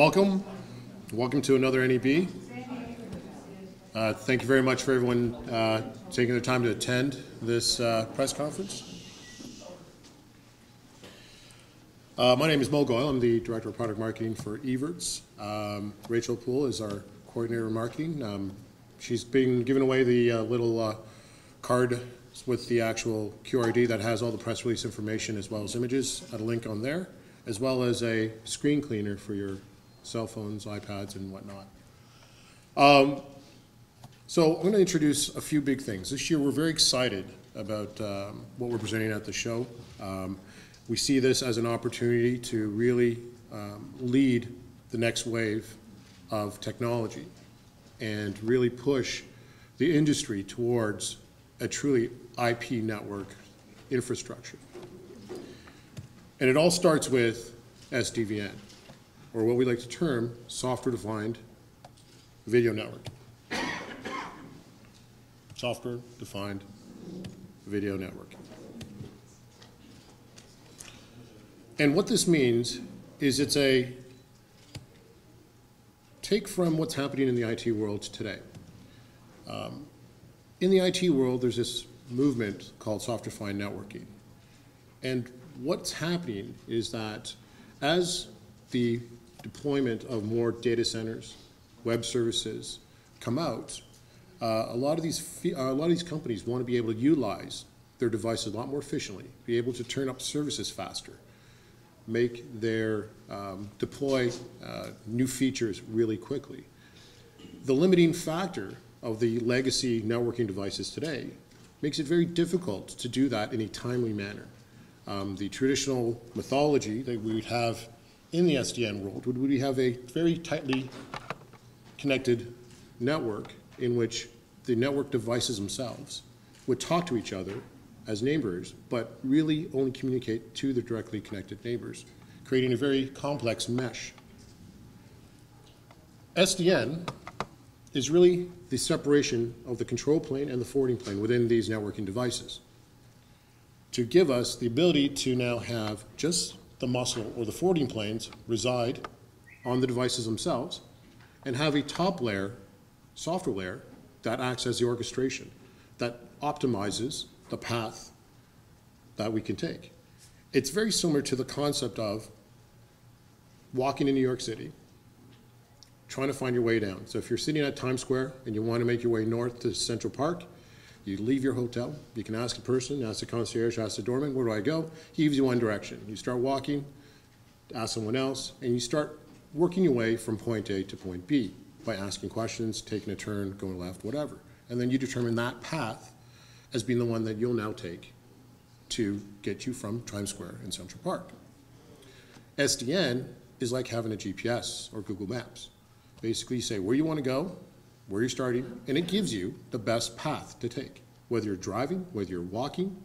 welcome. Welcome to another NAB. Thank you very much for everyone taking the time to attend this press conference. My name is Mo Goyle. I'm the Director of Product Marketing for EVERTZ. Rachel Poole is our Coordinator of Marketing. She's been giving away the little card with the actual QRD that has all the press release information as well as images at a link on there, as well as a screen cleaner for your cell phones, iPads, and whatnot. So I'm going to introduce a few big things. This year we're very excited about what we're presenting at the show. We see this as an opportunity to really lead the next wave of technology and really push the industry towards a truly IP network infrastructure. And it all starts with SDVN, or what we like to term software-defined video network. Software-defined video network. And what this means is it's a take from what's happening in the IT world today. In the IT world, there's this movement called software-defined networking. And what's happening is that as the deployment of more data centers, web services come out, a lot of these companies want to be able to utilize their devices a lot more efficiently, be able to turn up services faster, make their deploy new features really quickly. The limiting factor of the legacy networking devices today makes it very difficult to do that in a timely manner. The traditional methodology that we would have in the SDN world would we have a very tightly connected network in which the network devices themselves would talk to each other as neighbors, but really only communicate to the directly connected neighbors, creating a very complex mesh. SDN is really the separation of the control plane and the forwarding plane within these networking devices to give us the ability to now have just the muscle or the forwarding planes reside on the devices themselves and have a top layer, software layer, that acts as the orchestration, that optimizes the path that we can take. It's very similar to the concept of walking in New York City, trying to find your way down. So if you're sitting at Times Square and you want to make your way north to Central Park, you leave your hotel, you can ask a person, ask the concierge, ask the doorman, where do I go? He gives you one direction. You start walking, ask someone else, and you start working your way from point A to point B by asking questions, taking a turn, going left, whatever. And then you determine that path as being the one that you'll now take to get you from Times Square and Central Park. SDN is like having a GPS or Google Maps. Basically, you say where you want to go, where you're starting, and it gives you the best path to take. Whether you're driving, whether you're walking,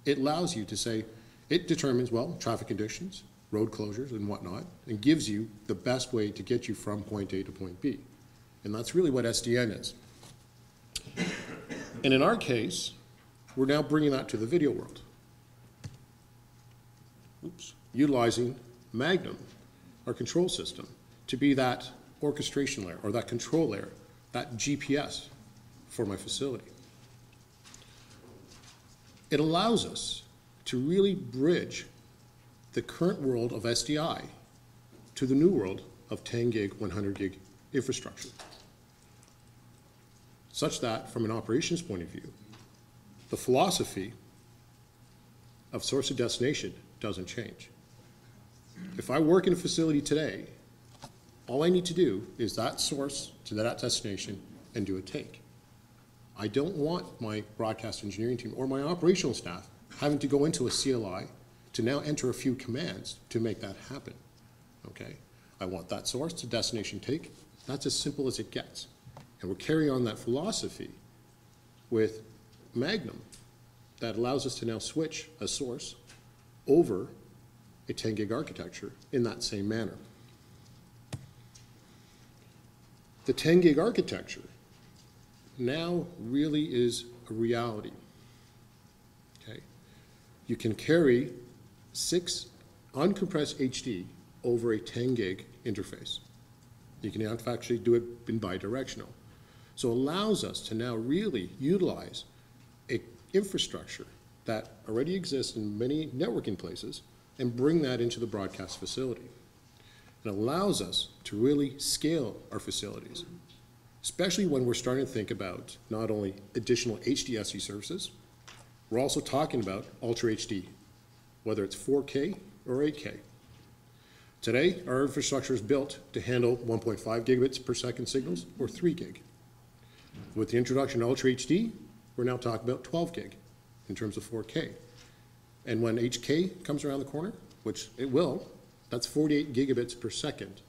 it allows you to say, it determines, well, traffic conditions, road closures, and whatnot, and gives you the best way to get you from point A to point B. And that's really what SDN is. And in our case, we're now bringing that to the video world. Utilizing Magnum, our control system, to be that orchestration layer or that control layer, that GPS for my facility. It allows us to really bridge the current world of SDI to the new world of 10 gig, 100 gig infrastructure, such that from an operations point of view, the philosophy of source to destination doesn't change. If I work in a facility today, all I need to do is that source to that destination and do a take. I don't want my broadcast engineering team or my operational staff having to go into a CLI to now enter a few commands to make that happen. Okay? I want that source to destination take. That's as simple as it gets. And we're carrying on that philosophy with Magnum that allows us to now switch a source over a 10 gig architecture in that same manner. The 10 gig architecture now really is a reality. Okay? You can carry 6 uncompressed HD over a 10 gig interface. You can now actually do it in bidirectional. So it allows us to now really utilize an infrastructure that already exists in many networking places and bring that into the broadcast facility. It allows us to really scale our facilities, especially when we're starting to think about not only additional HDSE services, we're also talking about Ultra HD, whether it's 4K or 8K. Today, our infrastructure is built to handle 1.5 gigabits per second signals or 3 gig. With the introduction of Ultra HD, we're now talking about 12 gig in terms of 4K. And when HK comes around the corner, which it will, that's 48 gigabits per second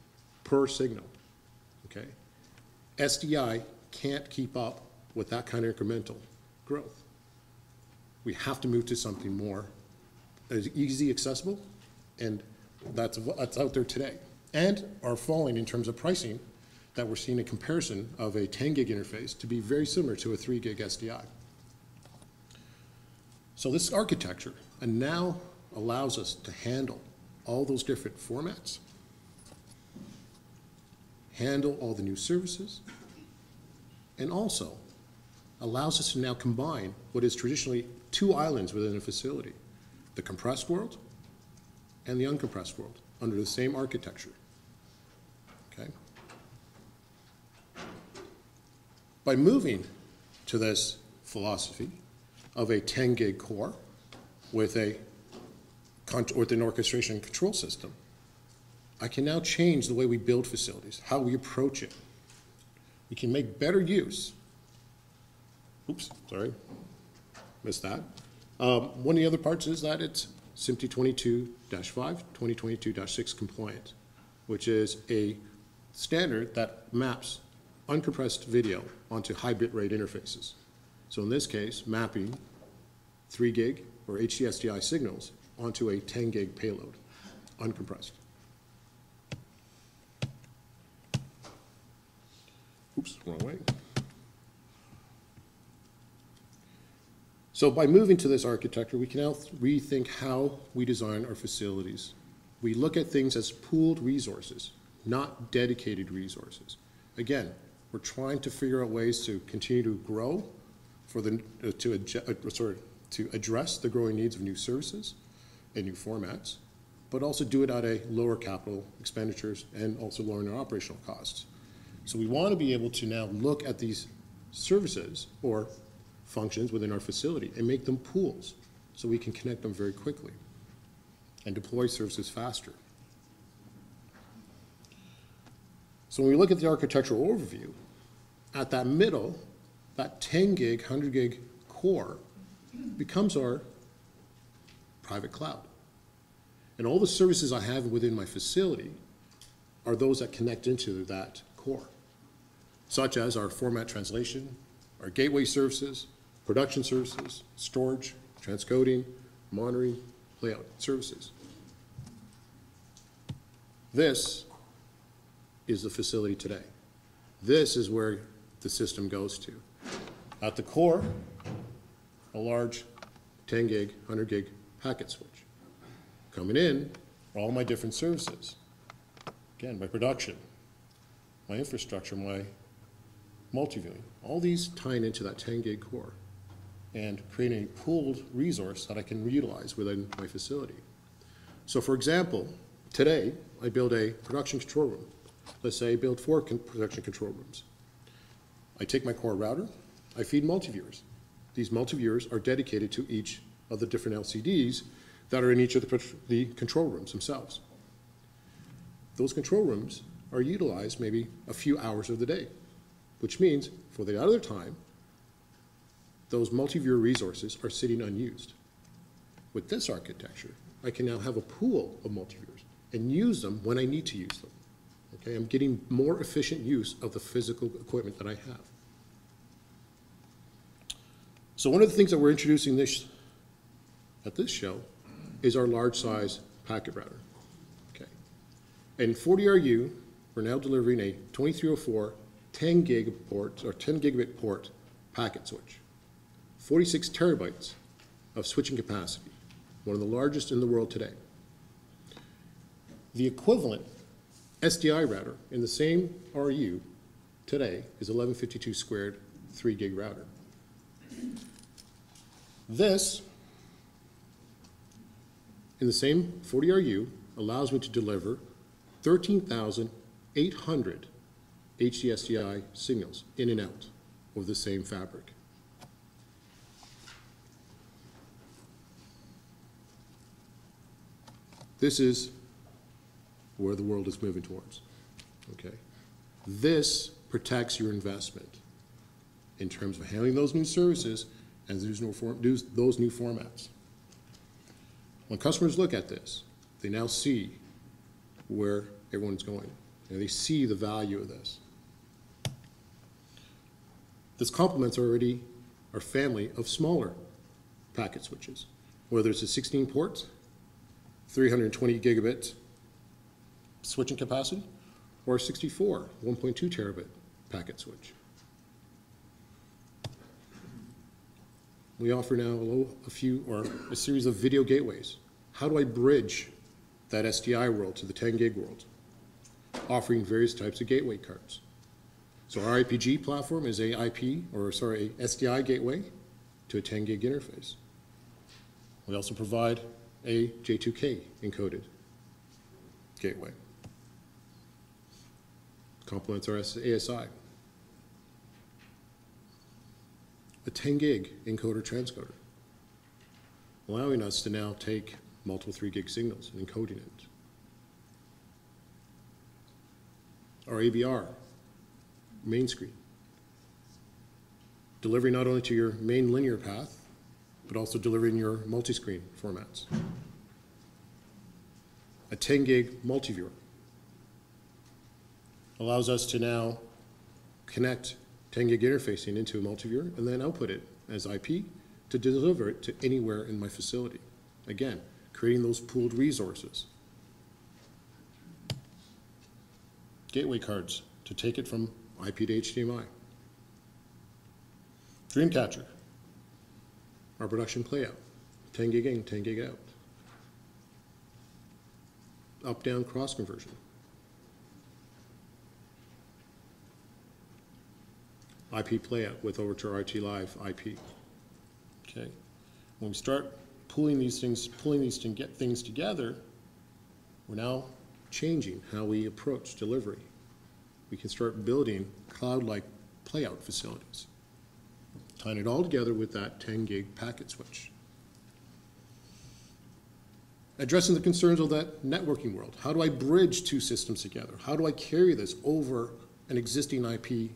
per signal, okay? SDI can't keep up with that kind of incremental growth. We have to move to something more easy, accessible, and that's out there today. And are falling in terms of pricing that we're seeing a comparison of a 10 gig interface to be very similar to a 3 gig SDI. So this architecture now allows us to handle all those different formats, handle all the new services, and also allows us to now combine what is traditionally two islands within a facility, the compressed world and the uncompressed world, under the same architecture, okay? By moving to this philosophy of a 10 gig core with an orchestration and control system, I can now change the way we build facilities, how we approach it. We can make better use. Oops, sorry, missed that. One of the other parts is that it's SMPTE 22-5, 2022-6 compliant, which is a standard that maps uncompressed video onto high bit rate interfaces. So in this case, mapping 3 gig or HDSDI signals onto a 10 gig payload, uncompressed. Oops, wrong way. So by moving to this architecture, we can now rethink how we design our facilities. We look at things as pooled resources, not dedicated resources. Again, we're trying to figure out ways to continue to grow to address the growing needs of new services and new formats, but also do it at a lower capital expenditures and also lowering our operational costs. So we want to be able to now look at these services or functions within our facility and make them pools so we can connect them very quickly and deploy services faster. So when we look at the architectural overview, at that middle, that 10 gig, 100 gig core becomes our private cloud. And all the services I have within my facility are those that connect into that core, such as our format translation, our gateway services, production services, storage, transcoding, monitoring, layout services. This is the facility today. This is where the system goes to. At the core, a large 10 gig, 100 gig packet switch. Coming in are all my different services. Again, my production, my infrastructure, my multi-viewing, all these tying into that 10 gig core and creating a pooled resource that I can reutilize within my facility. So for example, today I build a production control room. Let's say I build 4 production control rooms. I take my core router, I feed multi-viewers. These multi-viewers are dedicated to each of the different LCDs that are in each of the control rooms themselves. Those control rooms are utilized maybe a few hours of the day, which means for the other time, those multi-viewer resources are sitting unused. With this architecture, I can now have a pool of multi-viewers and use them when I need to use them. Okay, I'm getting more efficient use of the physical equipment that I have. So one of the things that we're introducing at this show is our large size packet router. Okay. In 40RU, we're now delivering a 2304 10 gig port or 10 gigabit port packet switch. 46 terabytes of switching capacity, one of the largest in the world today. The equivalent SDI router in the same RU today is 1152 squared 3 gig router. This, in the same 40 RU, allows me to deliver 13,800 HDSDI signals in and out of the same fabric. This is where the world is moving towards, okay? This protects your investment in terms of handling those new services and those new formats. When customers look at this, they now see where everyone's going, and they see the value of this. This complements already our family of smaller packet switches, whether it's a 16 port, 320 gigabit switching capacity, or a 64, 1.2 terabit packet switch. We offer now a series of video gateways. How do I bridge that SDI world to the 10 gig world? Offering various types of gateway cards. So our IPG platform is a SDI gateway to a 10 gig interface. We also provide a J2K encoded gateway. Complements our ASI. A 10 gig encoder transcoder, allowing us to now take multiple 3 gig signals and encoding it. Our AVR main screen, delivering not only to your main linear path, but also delivering your multi-screen formats. A 10 gig multiviewer allows us to now connect 10 gig interfacing into a multiviewer and then output it as IP to deliver it to anywhere in my facility. Again, creating those pooled resources. Gateway cards to take it from IP to HDMI. Dreamcatcher, our production playout, 10 gig in, 10 gig out. Up-down cross conversion. IP playout with Overture RT Live IP. Okay, when we start pulling these things together, we're now changing how we approach delivery. We can start building cloud-like playout facilities, tying it all together with that 10 gig packet switch. Addressing the concerns of that networking world. How do I bridge two systems together? How do I carry this over an existing IP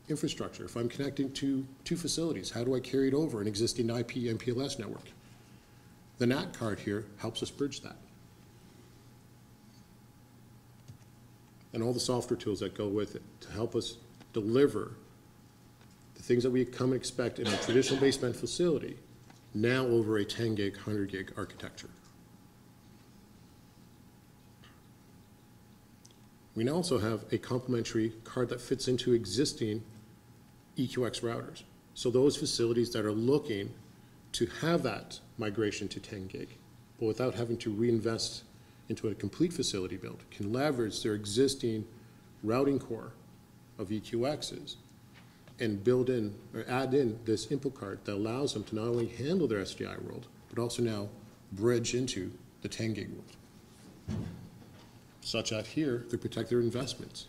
infrastructure? If I'm connecting to two facilities, how do I carry it over an existing IP MPLS network? The NAT card here helps us bridge that. And all the software tools that go with it to help us deliver the things that we come and expect in a traditional baseband facility, now over a 10 gig, 100 gig architecture. We now also have a complementary card that fits into existing EQX routers. So those facilities that are looking to have that migration to 10 gig, but without having to reinvest into a complete facility build, can leverage their existing routing core of EQXs and build in or add in this input card that allows them to not only handle their SDI world, but also now bridge into the 10 gig world. Such that here, they protect their investments.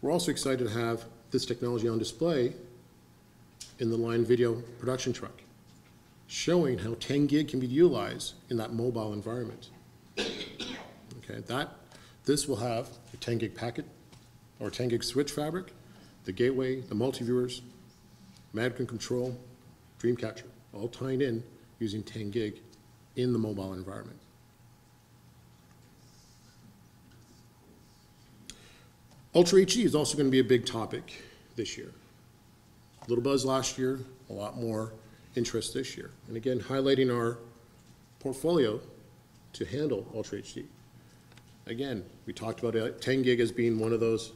We're also excited to have this technology on display in the line video production truck, showing how 10 gig can be utilized in that mobile environment. Okay, this will have a 10 gig packet or 10 gig switch fabric, the gateway, the multi-viewers, management control, Dreamcatcher, all tying in using 10 gig in the mobile environment. Ultra HD is also going to be a big topic this year. A little buzz last year, a lot more interest this year. And again, highlighting our portfolio to handle Ultra HD. Again, we talked about 10 gig as being one of those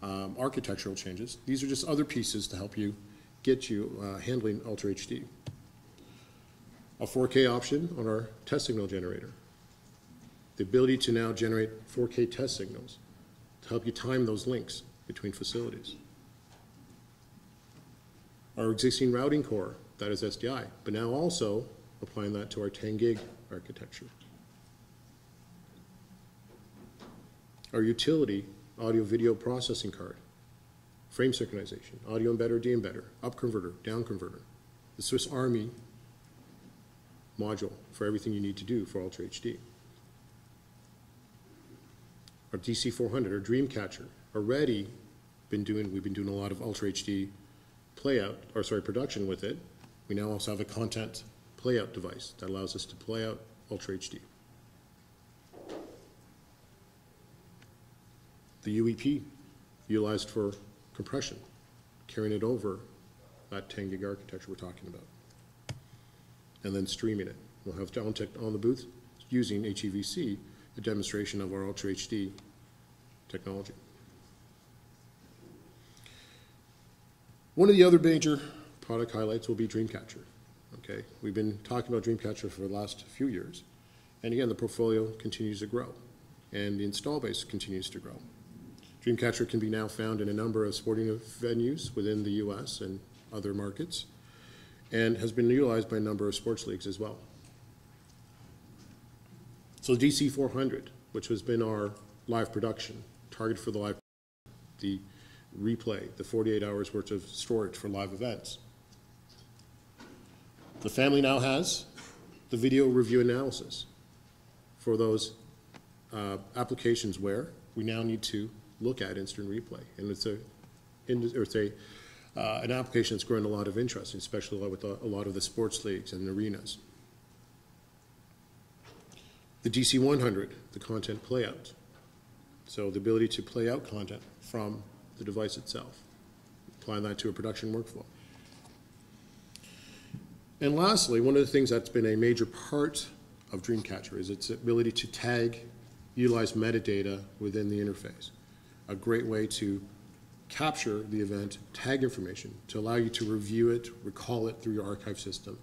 architectural changes. These are just other pieces to help you get you handling Ultra HD. A 4K option on our test signal generator. The ability to now generate 4K test signals to help you time those links between facilities. Our existing routing core, that is SDI, but now also applying that to our 10 gig architecture. Our utility audio video processing card, frame synchronization, audio embedder, de-embedder, up converter, down converter, the Swiss Army module for everything you need to do for Ultra HD. Our DC400, our dream catcher, already we've been doing a lot of Ultra HD production with it. We now also have a content playout device that allows us to play out Ultra HD. The UEP, utilized for compression, carrying it over that 10 gig architecture we're talking about. And then streaming it. We'll have on the booth using HEVC, a demonstration of our Ultra HD technology. One of the other major product highlights will be Dreamcatcher. Okay, we've been talking about Dreamcatcher for the last few years, and again, the portfolio continues to grow, and the install base continues to grow. Dreamcatcher can be now found in a number of sporting venues within the U.S. and other markets, and has been utilized by a number of sports leagues as well. So DC400, which has been our live production, targeted for the replay, the 48 hours worth of storage for live events. The family now has the video review analysis for those applications where we now need to look at instant replay. And it's an application that's growing a lot of interest, especially with a lot of the sports leagues and arenas. The DC100, the content playout. So the ability to play out content from the device itself, applying that to a production workflow. And lastly, one of the things that's been a major part of Dreamcatcher is its ability to tag, utilize metadata within the interface. A great way to capture the event, tag information, to allow you to review it, recall it through your archive system.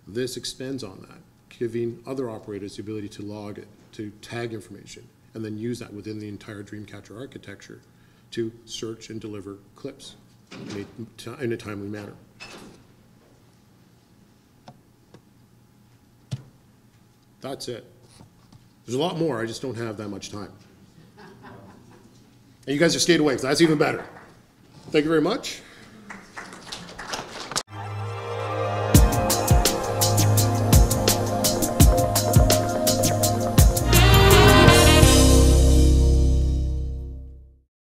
This extends on that, giving other operators the ability to log it, to tag information, and then use that within the entire Dreamcatcher architecture to search and deliver clips in a timely manner. That's it. There's a lot more, I just don't have that much time. And you guys have stayed awake, so that's even better. Thank you very much.